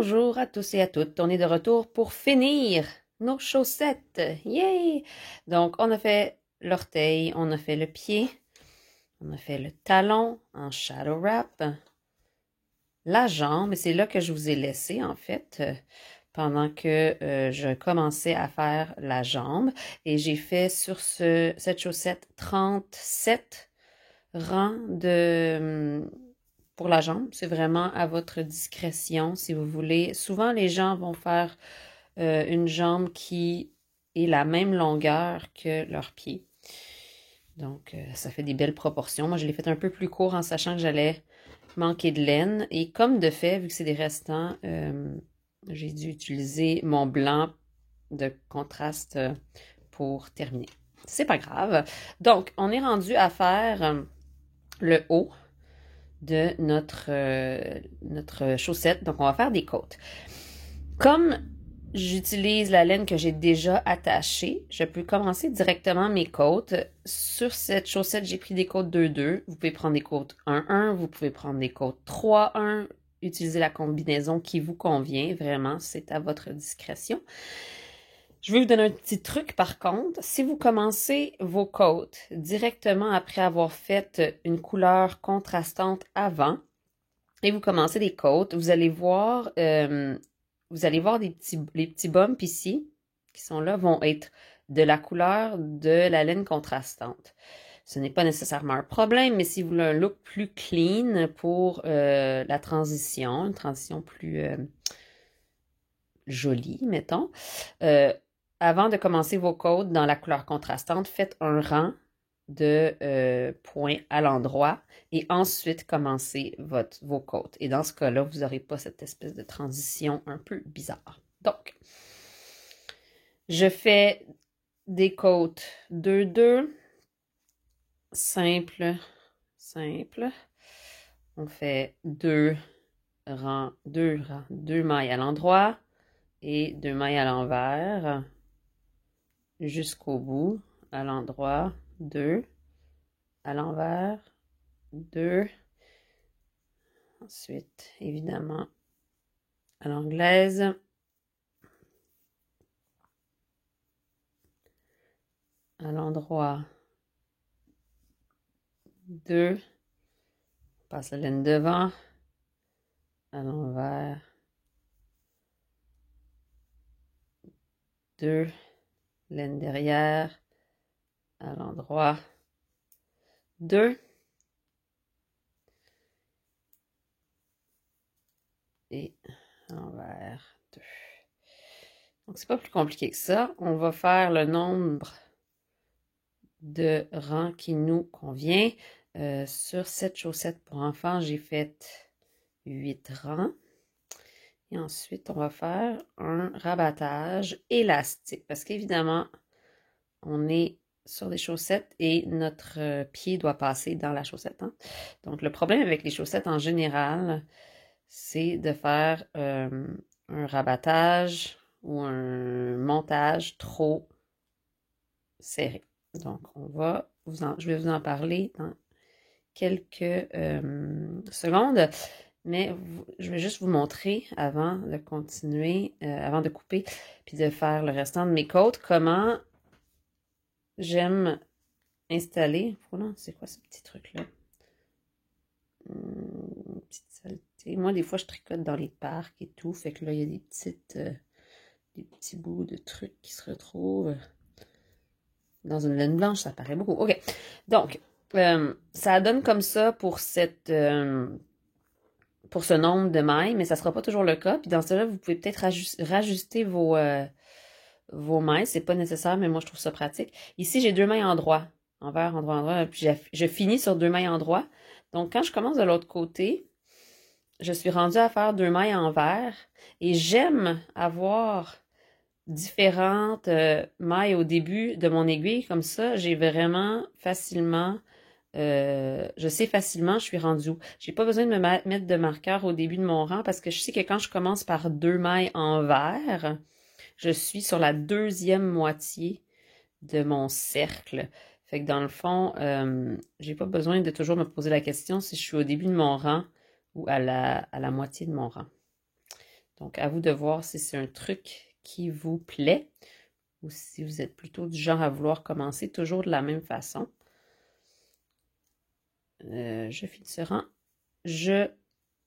Bonjour à tous et à toutes. On est de retour pour finir nos chaussettes. Yay! Donc, on a fait l'orteil, on a fait le pied, on a fait le talon en shadow wrap, la jambe, et c'est là que je vous ai laissé en fait pendant que je commençais à faire la jambe. Et j'ai fait sur cette chaussette 37 rangs pour la jambe. C'est vraiment à votre discrétion si vous voulez. Souvent, les gens vont faire une jambe qui est la même longueur que leur pied. Donc, ça fait des belles proportions. Moi, je l'ai fait un peu plus court en sachant que j'allais manquer de laine. Et comme de fait, vu que c'est des restants, j'ai dû utiliser mon blanc de contraste pour terminer. C'est pas grave. Donc, on est rendu à faire le haut de notre chaussette. Donc, on va faire des côtes. Comme j'utilise la laine que j'ai déjà attachée, je peux commencer directement mes côtes. Sur cette chaussette, j'ai pris des côtes 2-2. Vous pouvez prendre des côtes 1-1, vous pouvez prendre des côtes 3-1. Utilisez la combinaison qui vous convient. Vraiment, c'est à votre discrétion. Je vais vous donner un petit truc par contre. Si vous commencez vos côtes directement après avoir fait une couleur contrastante avant et vous commencez les côtes, vous allez voir les petits bumps ici qui sont là vont être de la couleur de la laine contrastante. Ce n'est pas nécessairement un problème, mais si vous voulez un look plus clean pour la transition, une transition plus jolie, mettons, avant de commencer vos côtes dans la couleur contrastante, faites un rang de points à l'endroit et ensuite commencez vos côtes. Et dans ce cas-là, vous n'aurez pas cette espèce de transition un peu bizarre. Donc, je fais des côtes 2-2, simple. On fait deux mailles à l'endroit et 2 mailles à l'envers jusqu'au bout, à l'endroit, 2, à l'envers, 2, ensuite, évidemment, à l'anglaise, à l'endroit, 2, on passe la laine devant, à l'envers, 2, laine derrière, à l'endroit, 2, et à l'envers, 2. Donc, c'est pas plus compliqué que ça. On va faire le nombre de rangs qui nous convient. Sur cette chaussette pour enfants, j'ai fait 8 rangs. Et ensuite, on va faire un rabattage élastique. Parce qu'évidemment, on est sur des chaussettes et notre pied doit passer dans la chaussette. Hein? Donc, le problème avec les chaussettes en général, c'est de faire un rabattage ou un montage trop serré. Donc, je vais vous en parler dans quelques secondes, mais je vais juste vous montrer avant de continuer, avant de couper, puis de faire le restant de mes côtes, comment j'aime installer. Voilà, c'est quoi ce petit truc-là? Petite saleté. Moi, des fois, je tricote dans les parcs et tout, fait que là, il y a des petits bouts de trucs qui se retrouvent. Dans une laine blanche, ça paraît beaucoup. OK. Donc, ça donne comme ça pour ce nombre de mailles, mais ça ne sera pas toujours le cas. Puis dans ce cas-là, vous pouvez peut-être rajuster vos mailles. C'est pas nécessaire, mais moi, je trouve ça pratique. Ici, j'ai 2 mailles en droit. Envers, endroit. Puis je finis sur 2 mailles en droit. Donc, quand je commence de l'autre côté, je suis rendue à faire 2 mailles envers. Et j'aime avoir différentes mailles au début de mon aiguille. Comme ça, j'ai vraiment facilement, je sais facilement, je suis rendue où. J'ai pas besoin de me mettre de marqueur au début de mon rang parce que je sais que quand je commence par 2 mailles envers, je suis sur la deuxième moitié de mon cercle. Fait que dans le fond, j'ai pas besoin de toujours me poser la question si je suis au début de mon rang ou à la moitié de mon rang. Donc, à vous de voir si c'est un truc qui vous plaît ou si vous êtes plutôt du genre à vouloir commencer toujours de la même façon. Je finis ce rang. Je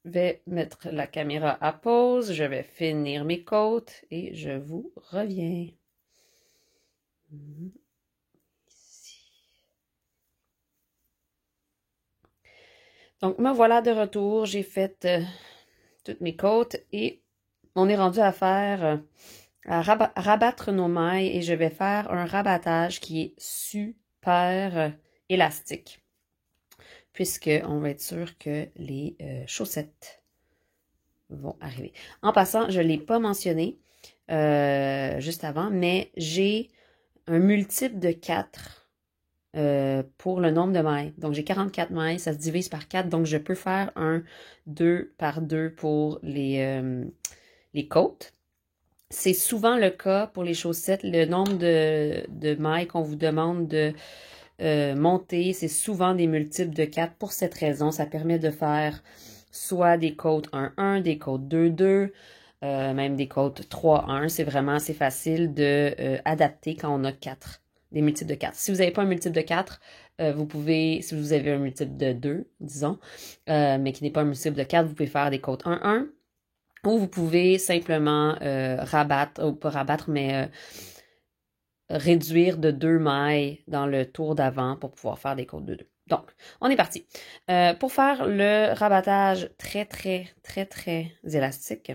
vais mettre la caméra à pause. Je vais finir mes côtes et je vous reviens. Ici. Donc, me voilà de retour. J'ai fait toutes mes côtes et on est rendu à faire, à rabattre nos mailles et je vais faire un rabattage qui est super élastique puisqu'on va être sûr que les chaussettes vont arriver. En passant, je ne l'ai pas mentionné juste avant, mais j'ai un multiple de 4 pour le nombre de mailles. Donc, j'ai 44 mailles, ça se divise par 4, donc je peux faire un 2 par 2 pour les côtes. C'est souvent le cas pour les chaussettes. Le nombre de mailles qu'on vous demande de monter, c'est souvent des multiples de 4 pour cette raison. Ça permet de faire soit des côtes 1-1, des côtes 2-2, même des côtes 3-1. C'est vraiment assez facile de adapter quand on a 4, des multiples de 4. Si vous n'avez pas un multiple de 4, vous pouvez, si vous avez un multiple de 2, disons, mais qui n'est pas un multiple de 4, vous pouvez faire des côtes 1-1. Ou vous pouvez simplement rabattre, ou pas rabattre, mais réduire de 2 mailles dans le tour d'avant pour pouvoir faire des côtes de 2. Donc, on est parti. Pour faire le rabattage très élastique,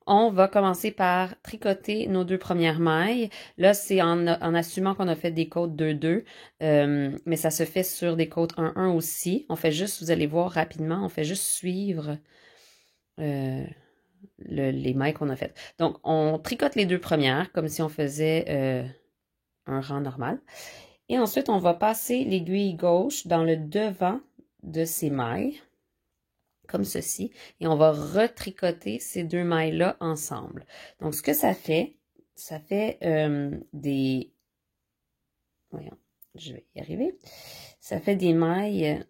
on va commencer par tricoter nos 2 premières mailles. Là, c'est en assumant qu'on a fait des côtes 2-2, mais ça se fait sur des côtes 1-1 aussi. On fait juste, vous allez voir rapidement, on fait juste suivre les mailles qu'on a faites. Donc, on tricote les 2 premières comme si on faisait un rang normal. Et ensuite, on va passer l'aiguille gauche dans le devant de ces mailles, comme ceci, et on va retricoter ces 2 mailles-là ensemble. Donc, ce que ça fait des... Voyons, je vais y arriver. Ça fait des mailles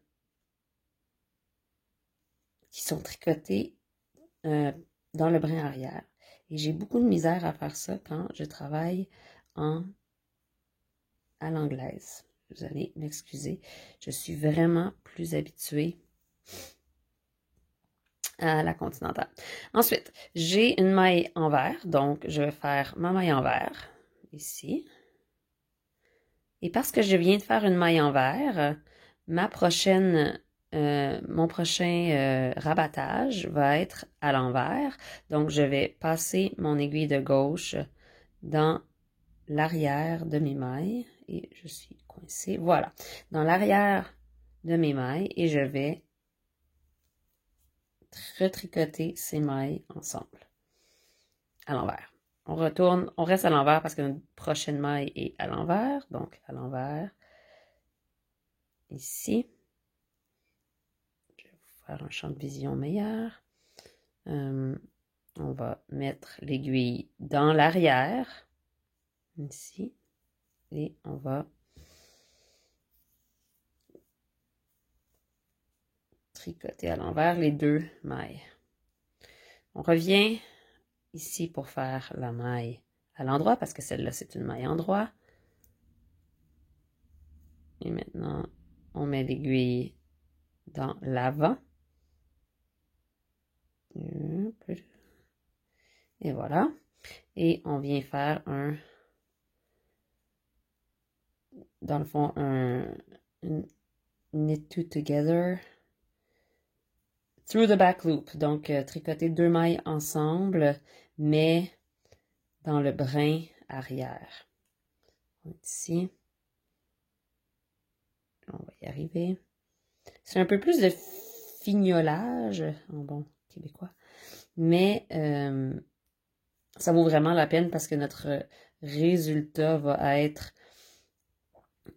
qui sont tricotées dans le brin arrière. Et j'ai beaucoup de misère à faire ça quand je travaille à l'anglaise. Vous allez m'excuser. Je suis vraiment plus habituée à la continentale. Ensuite, j'ai une maille envers. Donc, je vais faire ma maille envers ici. Et parce que je viens de faire une maille envers, mon prochain rabattage va être à l'envers. Donc, je vais passer mon aiguille de gauche dans l'arrière de mes mailles. Et je suis coincée. Voilà. Dans l'arrière de mes mailles. Et je vais retricoter ces mailles ensemble. À l'envers. On retourne, on reste à l'envers parce que notre prochaine maille est à l'envers. Donc, à l'envers. Ici. Je vais vous faire un champ de vision meilleur. On va mettre l'aiguille dans l'arrière. Ici. Et on va tricoter à l'envers les 2 mailles. On revient ici pour faire la maille à l'endroit parce que celle-là, c'est une maille endroit. Et maintenant, on met l'aiguille dans l'avant. Et voilà. Et on vient faire dans le fond, un knit two together through the back loop. Donc, tricoter 2 mailles ensemble, mais dans le brin arrière. Ici. On va y arriver. C'est un peu plus de fignolage, en bon québécois, mais ça vaut vraiment la peine parce que notre résultat va être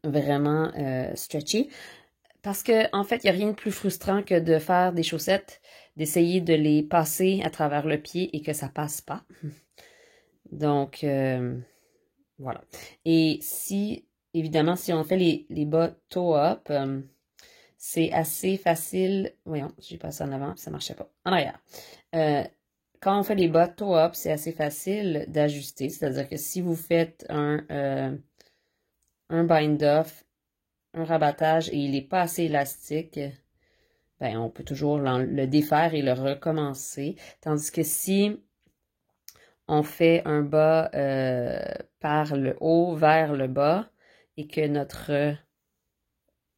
vraiment stretchy. Parce que en fait, il n'y a rien de plus frustrant que de faire des chaussettes, d'essayer de les passer à travers le pied et que ça passe pas. Donc, voilà. Et si, évidemment, si on fait les bas toe-up, c'est assez facile. Voyons, j'ai passé en avant, ça marchait pas. En arrière. quand on fait les bas toe-up, c'est assez facile d'ajuster. C'est-à-dire que si vous faites un bind-off, un rabattage et il n'est pas assez élastique, ben on peut toujours le défaire et le recommencer. Tandis que si on fait un bas par le haut vers le bas et que notre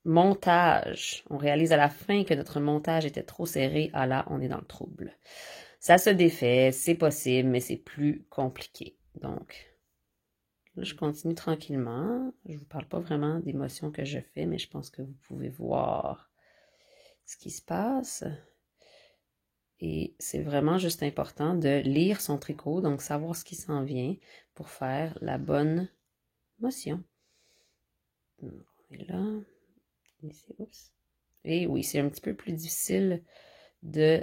montage, on réalise à la fin que notre montage était trop serré, ah là, on est dans le trouble. Ça se défait, c'est possible, mais c'est plus compliqué. Donc, là, je continue tranquillement. Je vous parle pas vraiment des motions que je fais, mais je pense que vous pouvez voir ce qui se passe. Et c'est vraiment juste important de lire son tricot, donc savoir ce qui s'en vient pour faire la bonne motion. On est là. Ici, oups. Et oui, c'est un petit peu plus difficile de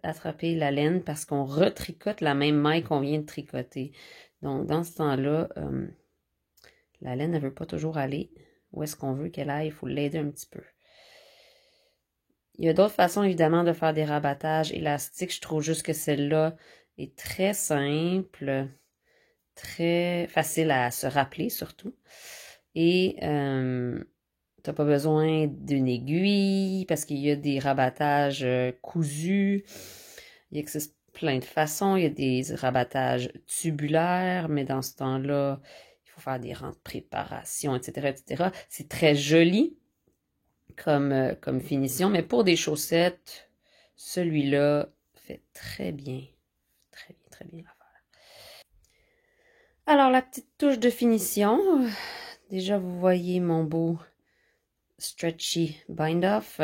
attraper la laine parce qu'on retricote la même maille qu'on vient de tricoter. Donc, dans ce temps-là, la laine ne veut pas toujours aller où est-ce qu'on veut qu'elle aille. Il faut l'aider un petit peu. Il y a d'autres façons, évidemment, de faire des rabattages élastiques. Je trouve juste que celle-là est très simple, très facile à se rappeler, surtout. Et t'as pas besoin d'une aiguille parce qu'il y a des rabattages cousus. Il existe plein de façons. Il y a des rabattages tubulaires, mais dans ce temps-là, il faut faire des rangs de préparation, etc., etc. C'est très joli comme finition, mais pour des chaussettes, celui-là fait très bien l'affaire. Alors, la petite touche de finition. Déjà, vous voyez mon beau stretchy bind-off.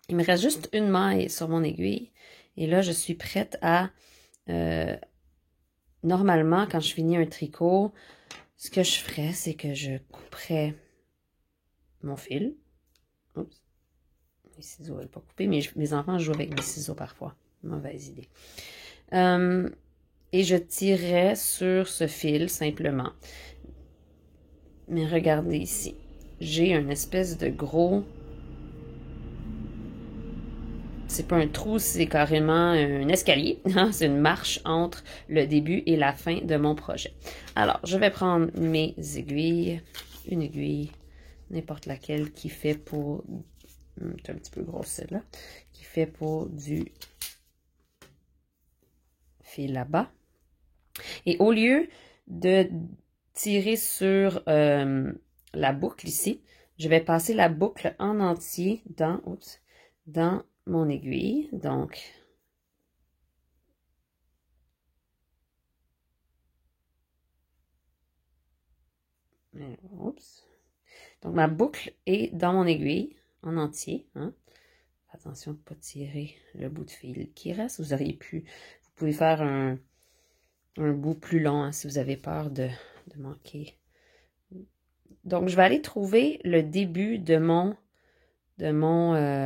Il me reste juste une maille sur mon aiguille. Et là, je suis prête à... normalement, quand je finis un tricot, ce que je ferais, c'est que je couperais mon fil. Oups. Les ciseaux ne veulent pas couper, mais mes enfants jouent avec des ciseaux parfois. Mauvaise idée. Et je tirerais sur ce fil simplement. Mais regardez ici. J'ai une espèce de gros... C'est pas un trou, c'est carrément un escalier. C'est une marche entre le début et la fin de mon projet. Alors, je vais prendre mes aiguilles. Une aiguille, n'importe laquelle, qui fait pour... C'est un petit peu grosse celle-là. Qui fait pour du fil là-bas. Et au lieu de tirer sur la boucle ici, je vais passer la boucle en entier dans mon aiguille. Donc, oups. Donc, ma boucle est dans mon aiguille en entier. Hein. Attention de ne pas tirer le bout de fil qui reste. Vous pouvez faire un bout plus long hein, si vous avez peur de manquer. Donc, je vais aller trouver le début de mon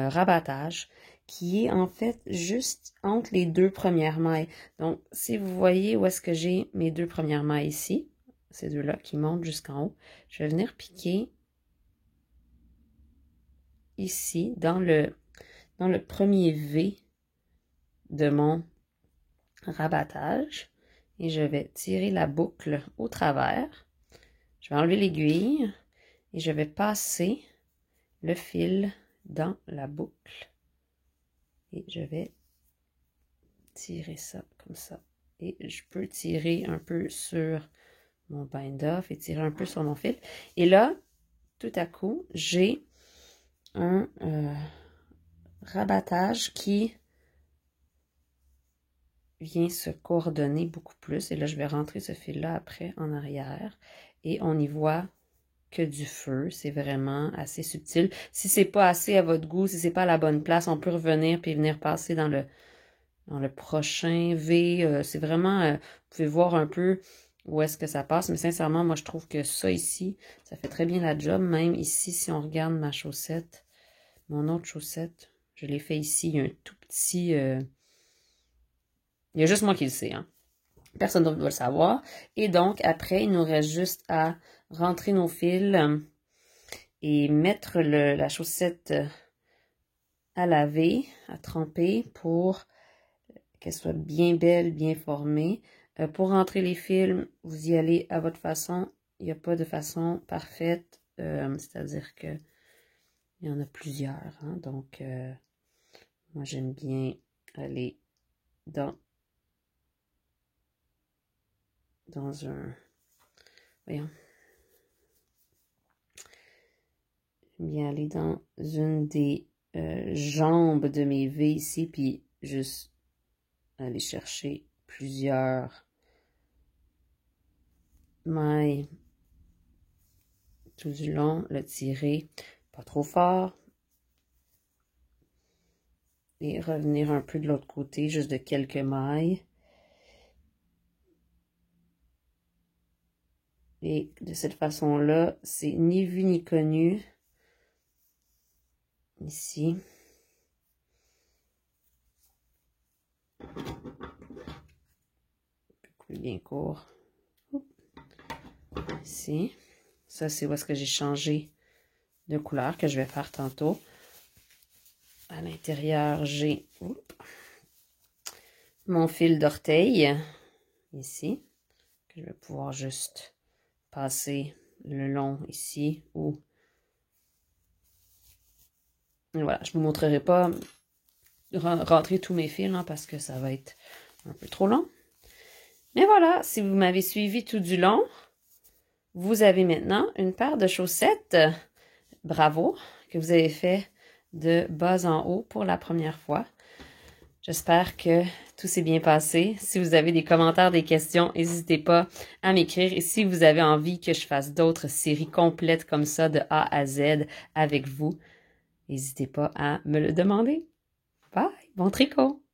rabattage qui est en fait juste entre les deux premières mailles. Donc, si vous voyez où est-ce que j'ai mes deux premières mailles ici, ces deux-là qui montent jusqu'en haut, je vais venir piquer ici dans le premier V de mon rabattage et je vais tirer la boucle au travers. Je vais enlever l'aiguille et je vais passer le fil dans la boucle et je vais tirer ça comme ça. Et je peux tirer un peu sur mon bind-off et tirer un peu sur mon fil. Et là, tout à coup, j'ai un rabattage qui vient se coordonner beaucoup plus. Et là, je vais rentrer ce fil-là après en arrière. Et on y voit que du feu. C'est vraiment assez subtil. Si c'est pas assez à votre goût, si c'est pas à la bonne place, on peut revenir puis venir passer dans le prochain V. C'est vraiment... vous pouvez voir un peu où est-ce que ça passe. Mais sincèrement, moi, je trouve que ça ici, ça fait très bien la job. Même ici, si on regarde ma chaussette, mon autre chaussette, je l'ai fait ici. Il y a un tout petit... il y a juste moi qui le sais, hein. Personne d'autre doit le savoir. Et donc, après, il nous reste juste à rentrer nos fils et mettre la chaussette à laver, à tremper pour qu'elle soit bien belle, bien formée. Pour rentrer les fils, vous y allez à votre façon. Il n'y a pas de façon parfaite, c'est-à-dire que il y en a plusieurs. Hein? Donc, moi, j'aime bien aller dans un... Voyons. J'aime bien aller dans une des jambes de mes V ici, puis juste aller chercher plusieurs mailles tout du long, le tirer pas trop fort et revenir un peu de l'autre côté, juste de quelques mailles. Et de cette façon-là, c'est ni vu ni connu. Ici. Plus bien court. Ici. Ça, c'est où est-ce que j'ai changé de couleur que je vais faire tantôt. À l'intérieur, j'ai mon fil d'orteil. Ici. Que je vais pouvoir juste passer le long ici ou... Et voilà, je ne vous montrerai pas rentrer tous mes fils hein, parce que ça va être un peu trop long. Mais voilà, si vous m'avez suivi tout du long, vous avez maintenant une paire de chaussettes. Bravo, que vous avez fait de bas en haut pour la première fois. J'espère que tout s'est bien passé. Si vous avez des commentaires, des questions, n'hésitez pas à m'écrire. Et si vous avez envie que je fasse d'autres séries complètes comme ça de A à Z avec vous, n'hésitez pas à me le demander. Bye! Bon tricot!